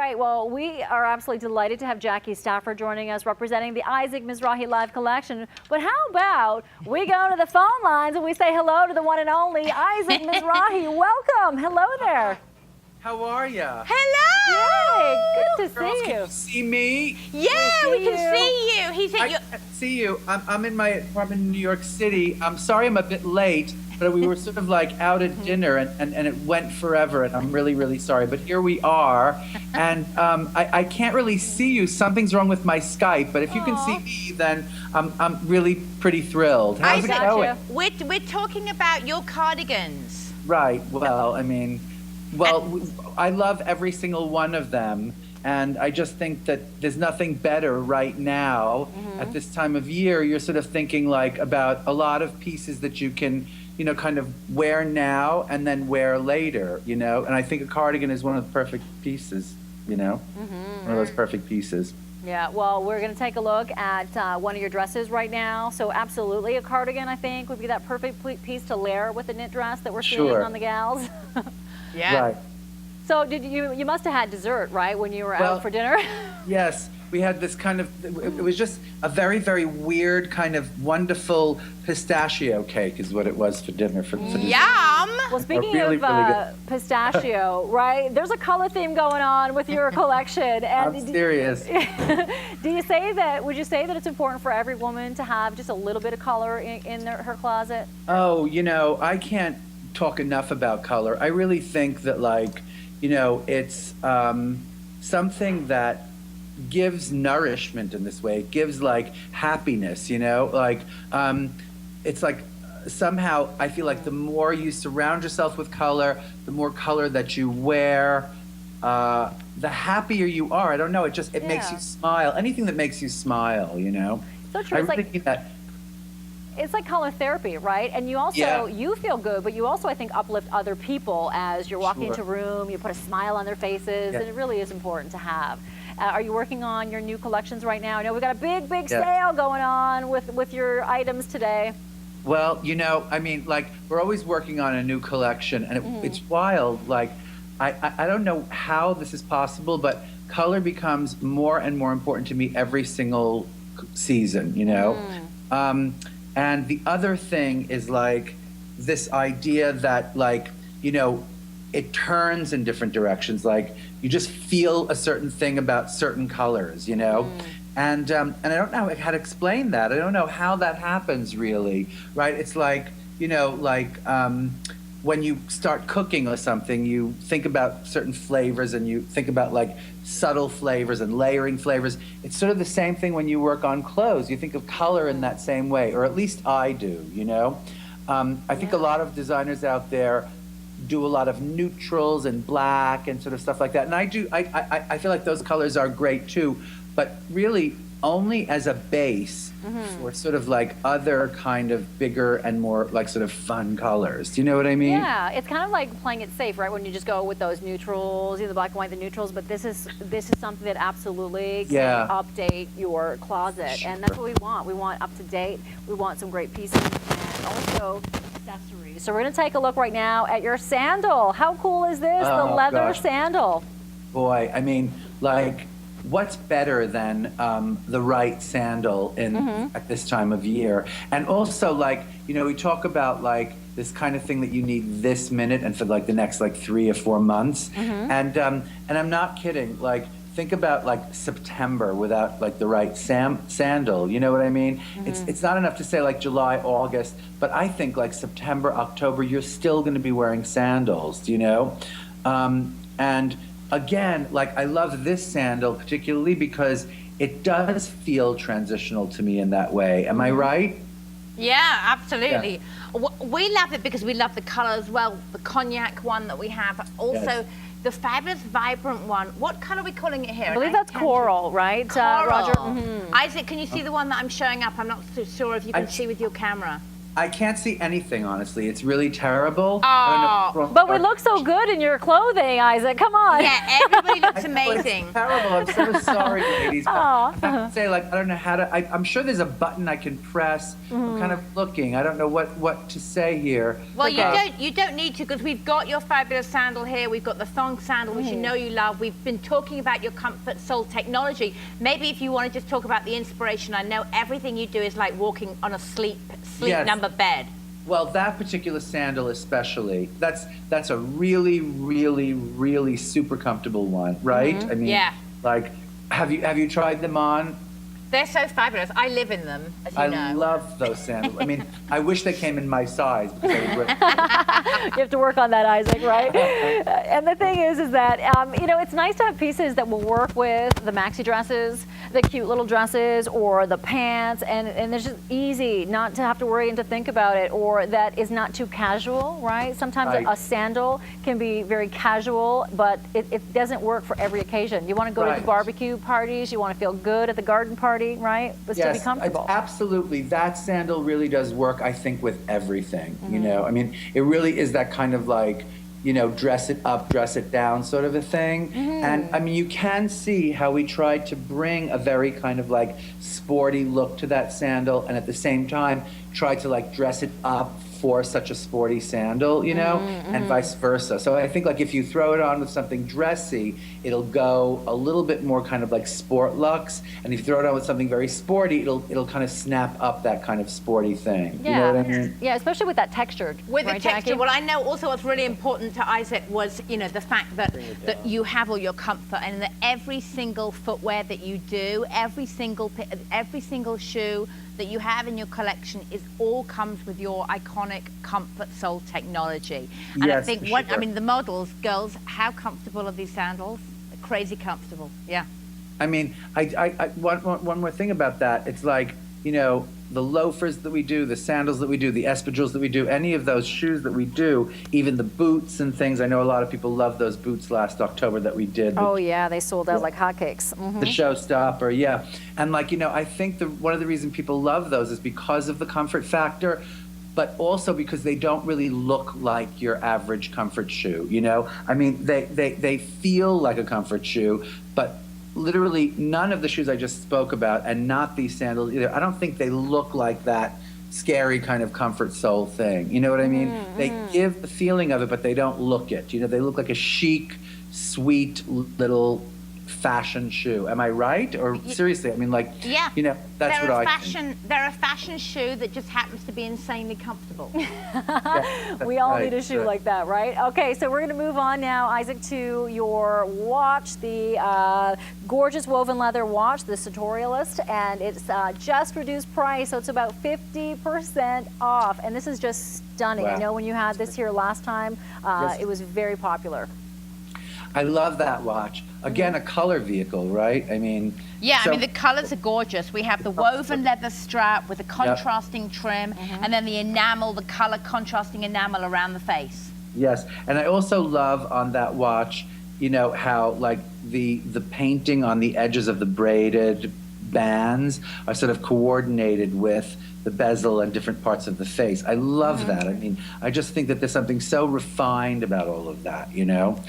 right, well, we are absolutely delighted to have Jackie Stafford joining us, representing the Isaac Mizrahi Live Collection. But how about we go to the phone lines and we say hello to the one and only Isaac Mizrahi. Welcome. Hello there. How are ya? Hello! Yay, good to Girls, see can you. you see me? Yeah, we can see you. He's at I your... can't see you. I'm in my apartment in New York City. I'm sorry I'm a bit late, but we were sort of like out at dinner and it went forever, and I'm really, really sorry. But here we are, and I can't really see you. Something's wrong with my Skype, but if you can see me, then I'm really pretty thrilled. How's it going? We're talking about your cardigans. Right. Well, I mean, I love every single one of them. And I just think that there's nothing better right now at this time of year. You're sort of thinking like about a lot of pieces that you can, you know, kind of wear now and then wear later, you know. And I think a cardigan is one of the perfect pieces, you know, one of those perfect pieces. Yeah, well, we're going to take a look at one of your dresses right now. So absolutely a cardigan, I think, would be that perfect piece to layer with the knit dress that we're seeing on the gals. Yeah. Right. So did you must have had dessert, right, when you were out for dinner? Yes, we had this kind of, it was just a very, very weird kind of wonderful pistachio cake is what it was for dinner. For dessert. Yum! Well, speaking Really, of really pistachio, right, there's a color theme going on with your collection. And I'm serious. Do you say that, would you say that it's important for every woman to have just a little bit of color in her closet? Oh, you know, I can't talk enough about color. I really think that, like, you know, it's something that gives nourishment in this way. It gives like happiness, you know, like it's like somehow I feel like the more you surround yourself with color, the more color that you wear, the happier you are. I don't know. It makes you smile. Anything that makes you smile, you know. So true. I It's really like, think that. it's like color therapy, right? And you also, you feel good, but you also, I think, uplift other people as you're walking into a room, you put a smile on their faces, and it really is important to have. Are you working on your new collections right now? I know we've got a big, big sale going on with your items today. Well, you know, I mean, like, we're always working on a new collection, and it's wild. Like, I don't know how this is possible, but color becomes more and more important to me every single season, you know? And the other thing is like this idea that, like, you know, it turns in different directions. Like you just feel a certain thing about certain colors, you know? And I don't know how to explain that. I don't know how that happens really, right? It's like, you know, like when you start cooking or something, you think about certain flavors and you think about like subtle flavors and layering flavors. It's sort of the same thing when you work on clothes. You think of color in that same way, or at least I do, you know? I think a lot of designers out there do a lot of neutrals and black and sort of stuff like that. And I feel like those colors are great too, but really only as a base for sort of like other kind of bigger and more like sort of fun colors. Do you know what I mean? Yeah, it's kind of like playing it safe, right? When you just go with those neutrals, either black and white, the neutrals, but this is something that absolutely can update your closet. And that's what we want. We want up to date. We want some great pieces and also accessories. So we're gonna take a look right now at your sandal. How cool is this? The leather sandal. Boy, I mean, like, what's better than the right sandal at this time of year? And also, like, you know, we talk about like this kind of thing that you need this minute and for like the next like 3 or 4 months. And I'm not kidding. Like, think about like September without like the right sandal. You know what I mean? It's not enough to say like July, August, but I think like September, October, you're still going to be wearing sandals. You know, and again, like I love this sandal particularly because it does feel transitional to me in that way. Am I right? Yeah, absolutely. Yeah. We love it because we love the color as well. The cognac one that we have, also the fabulous vibrant one. What color are we calling it here? I believe that's coral, right, Roger? Isaac, can you see the one that I'm showing up? I'm not so sure if you can see with your camera. I can't see anything, honestly. It's really terrible. Oh, but we look so good in your clothing, Isaac. Come on. Yeah, everybody looks amazing. amazing. Terrible. I'm so sorry, ladies. But I have to say, like, I don't know how to. I'm sure there's a button I can press. I'm kind of looking. I don't know what to say here. Well, you don't need to, because we've got your fabulous sandal here. We've got the thong sandal, which you know you love. We've been talking about your comfort sole technology. Maybe if you want to just talk about the inspiration. I know everything you do is like walking on a sleep number bed. Well, that particular sandal especially, that's a really, really, really super comfortable one, right? I mean, like, have you tried them on? They're so fabulous. I live in them, as you know. I love those sandals. I mean, I wish they came in my size because I would wear. You have to work on that, Isaac, right? And the thing is that, you know, it's nice to have pieces that will work with the maxi dresses, the cute little dresses, or the pants, and it's just easy not to have to worry and to think about it, or that is not too casual, right? Sometimes a sandal can be very casual, but it doesn't work for every occasion. You want to go to the barbecue parties, you want to feel good at the garden party, right? But still be comfortable. Absolutely. That sandal really does work, I think, with everything, you know? I mean, it really is that kind of like, you know, dress it up, dress it down sort of a thing. And I mean, you can see how we tried to bring a very kind of like sporty look to that sandal, and at the same time try to like dress it up for such a sporty sandal, you know, and vice versa. So I think like if you throw it on with something dressy, it'll go a little bit more kind of like sport luxe, and if you throw it on with something very sporty, it'll kind of snap up that kind of sporty thing. Yeah. You know what I mean? Yeah, especially with that texture. With the texture, Jackie? well, I know also what's really important to Isaac was, you know, the fact that you have all your comfort, and that every single footwear that you do, every single shoe that you have in your collection all comes with your iconic comfort sole technology. And I think I mean, the models, girls, how comfortable are these sandals? Crazy comfortable. Yeah. I mean, one more thing about that. It's like, you know, the loafers that we do, the sandals that we do, the espadrilles that we do, any of those shoes that we do, even the boots and things. I know a lot of people loved those boots last October that we did. Oh yeah, they sold out like hotcakes. The showstopper, yeah. And like, you know, I think one of the reasons people love those is because of the comfort factor, but also because they don't really look like your average comfort shoe, you know? I mean, they feel like a comfort shoe, but literally none of the shoes I just spoke about, and not these sandals either, I don't think they look like that scary kind of comfort sole thing. You know what I mean? They give the feeling of it, but they don't look it. You know, they look like a chic, sweet little fashion shoe. Am I right? Or seriously, I mean, like, you know, that's what I think. They're a fashion shoe that just happens to be insanely comfortable. We all need a shoe like that, right? Okay, so we're going to move on now, Isaac, to your watch, the gorgeous woven leather watch, the Sartorialist, and it's just reduced price, so it's about 50% off, and this is just stunning. I know when you had this here last time, it was very popular. I love that watch. Again, a color vehicle, right? I mean... Yeah, I mean, the colors are gorgeous. We have the woven leather strap with the contrasting trim, and then the enamel, the color contrasting enamel around the face. Yes, and I also love on that watch, you know, how like the painting on the edges of the braided bands are sort of coordinated with the bezel and different parts of the face. I love that. I mean, I just think that there's something so refined about all of that, you know?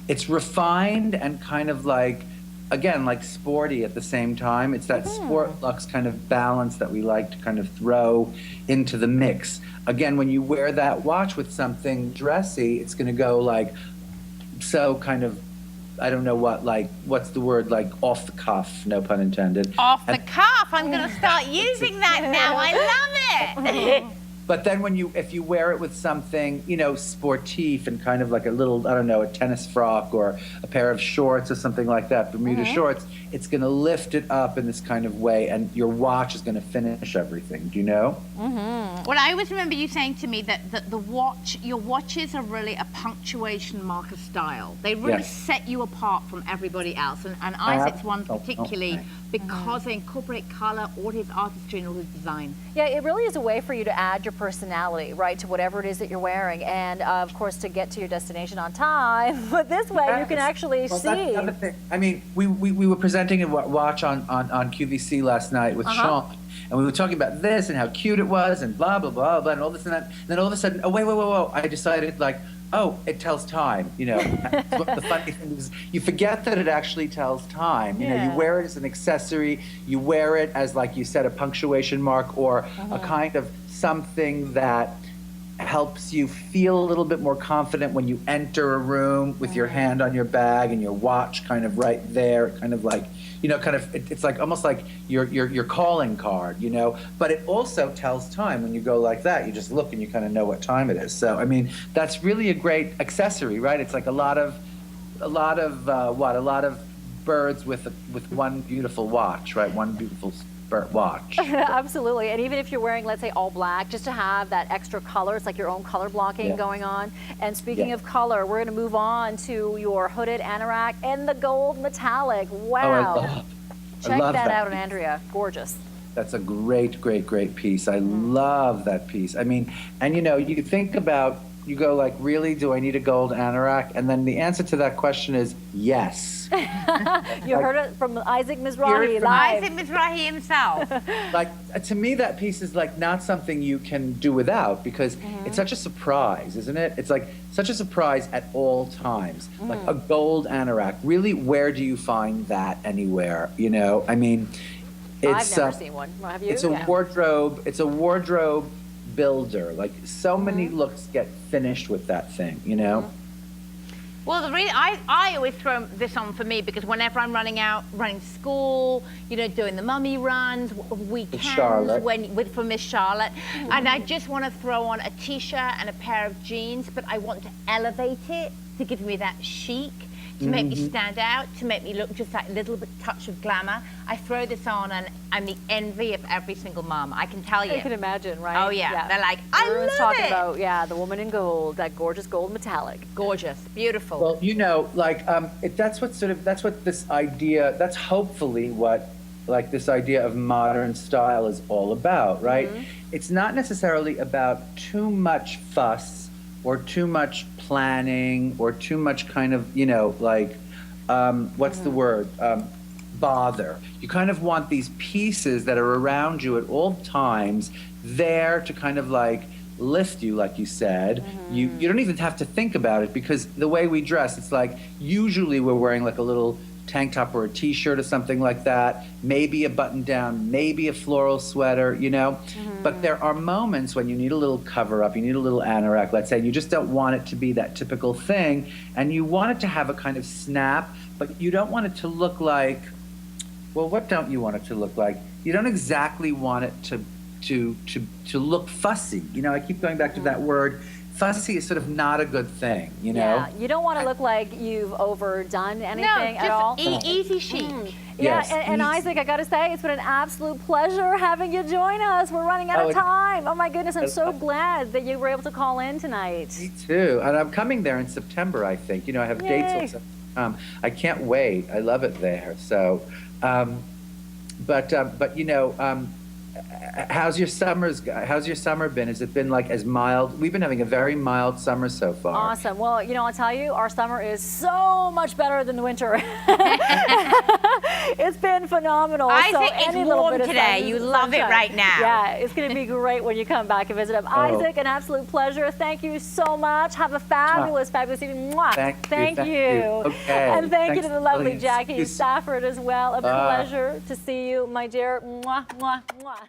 It's refined and kind of like, again, like sporty at the same time. It's that sport luxe kind of balance that we like to kind of throw into the mix. Again, when you wear that watch with something dressy, it's going to go like so kind of, I don't know what, like, what's the word, like off the cuff, no pun intended. Off the cuff, I'm going to start using that now. I love it. But then if you wear it with something, you know, sportif and kind of like a little, I don't know, a tennis frock or a pair of shorts or something like that, Bermuda shorts, it's going to lift it up in this kind of way, and your watch is going to finish everything. Do you know? Well, I always remember you saying to me that your watches are really a punctuation marker style. They really set you apart from everybody else. And Isaac's one particularly because they incorporate color, all his artistry and all his design. Yeah, it really is a way for you to add your personality, right, to whatever it is that you're wearing, and of course to get to your destination on time. But this way you can actually see. That's the other thing. I mean, we were presenting a watch on QVC last night with Sean, and we were talking about this and how cute it was and blah blah blah blah and all this and that. And then all of a sudden, oh wait, I decided like Oh, it tells time, you know. That's what the funny thing is, you forget that it actually tells time. You know, you Yeah. wear it as an accessory, you wear it as, like you said, a punctuation mark or a kind of something that helps you feel a little bit more confident when you enter a room with your hand on your bag and your watch kind of right there, kind of like, you know, kind of, it's like almost like your calling card, you know, but it also tells time. When you go like that, you just look and you kind of know what time it is. So, I mean, that's really a great accessory, right? It's like a lot of birds with one beautiful watch, right? One beautiful watch. Absolutely. And even if you're wearing, let's say, all black, just to have that extra color, it's like your own color blocking going on. And speaking of color, we're going to move on to your hooded anorak and the gold metallic. Wow. I Check love that out, Andrea. Gorgeous. That's a great, great, great piece. I love that piece. I mean, and you know, you think about, you go like, really, do I need a gold anorak? And then the answer to that question is yes. You heard it from Isaac Hear it Mizrahi from live. Isaac Mizrahi himself. Like, to me, that piece is like not something you can do without, because it's such a surprise, isn't it? It's like such a surprise at all times. Like a gold anorak. Really, where do you find that anywhere? You know, I mean, it's I've never seen one. Have you? it's a wardrobe. It's a wardrobe builder. Like, so many looks get finished with that thing. You know. Well, the reason I always throw this on for me because whenever I'm running school, you know, doing the mummy runs, weekends, for Miss Charlotte, and I just want to throw on a t-shirt and a pair of jeans, but I want to elevate it to give me that chic, to make me stand out, to make me look just that little bit touch of glamour. I throw this on and I'm the envy of every single mom. I can tell you. You can imagine, right? Oh yeah. They're like, I Everyone's love talking it. about, the woman in gold, that gorgeous gold metallic. Gorgeous, beautiful. Well, you know, like that's what this idea. That's hopefully what, like, this idea of modern style is all about, right? It's not necessarily about too much fuss or too much planning or too much kind of, you know, like, what's the word? Bother. You kind of want these pieces that are around you at all times there to kind of like lift you, like you said. You don't even have to think about it, because the way we dress, it's like usually we're wearing like a little tank top or a t-shirt or something like that, maybe a button down, maybe a floral sweater, you know. But there are moments when you need a little cover up, you need a little anorak, let's say, and you just don't want it to be that typical thing, and you want it to have a kind of snap, but you don't want it to look like, well, what don't you want it to look like? You don't exactly want it to look fussy. You know, I keep going back to that word. Fussy is sort of not a good thing, you know? Yeah, you don't want to look like you've overdone anything at all. Easy chic. Yes, and Isaac, I got to say, it's been an absolute pleasure having you join us. We're running out of time. Oh my goodness, I'm so glad that you were able to call in tonight. Me too. And I'm coming there in September, I think. You know, I have dates all I can't wait. I love it there. So, but you know, how's your summer been? Has it been like as mild? We've been having a very mild summer so far. Awesome. Well, you know, I'll tell you, our summer is so much better than the winter. It's been phenomenal. Isaac, it's warm today. You love it right now. Yeah, it's going to be great when you come back and visit him. Isaac, an absolute pleasure. Thank you so much. Have a fabulous evening. Mwah. Thank you. Okay. And thank you to the lovely Thanks. Jackie Stafford as well. A pleasure to see you, my dear. Mwah, mwah, mwah.